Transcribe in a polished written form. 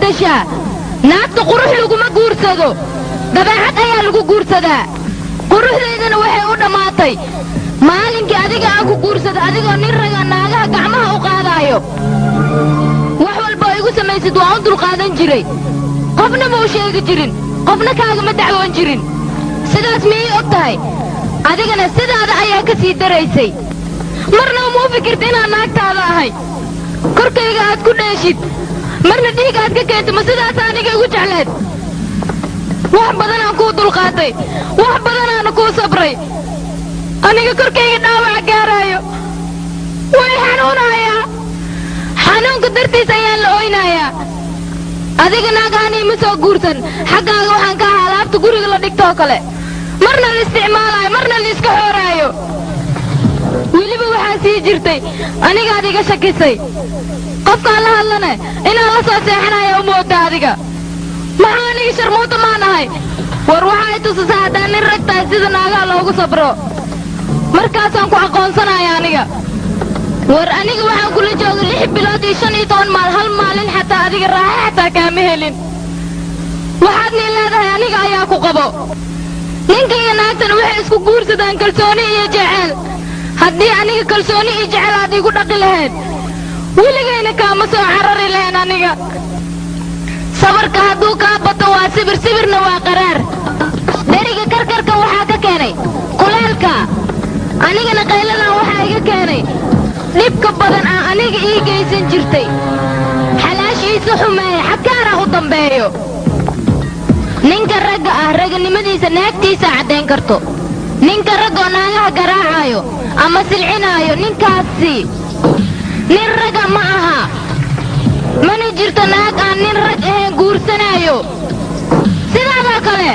isbedeshaa naagta qurux laguma guursado dabeecad ayaa lagu guursadaa quruxdeedana waxay u dhammaatay maalinkii adiga aan ku guursado adigoo nin raga naagaha gacmaha u qaadaayo wax walba igu samaysid waa u dulqaadan jiray qofna ma u sheegi jirin qofna kaagama dacwoon jirin sidaas miyay og tahay adigana sidaada ayaa ka sii daraysay marna uma u fikirta inaan naagtaada ahay korkayga aad ku dheeshid marna dhiig aad ka keento ma sidaas aniga igu jecleed wax badanaan kuu dulqaatay wax badanaana kuu sabray aniga korkayga dhaawaca gaaraayo way xanuunayaa xanuunka dartiis ayaan la oynayaa adiga naagaani ma soo guursan xaggaaga waxaan ka ahaa alaabta guriga la dhigtoo kale marna la isticmaalaayo marna la iska xooraayo weliba waxaa sii jirtay anigaad iga shakisay qofkaan la hadlane inaan la soo seexanaya u mooda adiga maxaa aniga sharmuuta maan ahay war waxay tusisaa haddaan nin rag tahay sida naagaha loogu sabro markaasaan ku aqoonsanaya aniga war aniga waxaan kula jooga 6 bilood iyo 15 maal hal maalin xataa adiga raaxa xataa kaama helin waxaad nii leedahay aniga ayaa ku qabo ninka iyo naagtana waxay isku guursadaan kalsooni iyo jecel haddii aniga kalsooni iyo jecel aad igu dhaqi lahayd weligayna kaama soo carari lahayn aniga sabarka hadduu kaa bato waa sibir sibirna waa qaraar dheriga karkarka waxaa ka keenay kuleelka anigana qayladan waxaa iga keenay dhibka badan aan aniga ii geysan jirtay xalaashiisa xumeeye xaggaana u dambeeyo ninka ragga ah raganimadiisa naagtiisa caddayn karto ninka raggoo naagaha garaacayo ama silcinaayo ninkaasi nin ragga ma aha mana jirto naag aan nin rag ahayn guursanaayo sidaadoo kale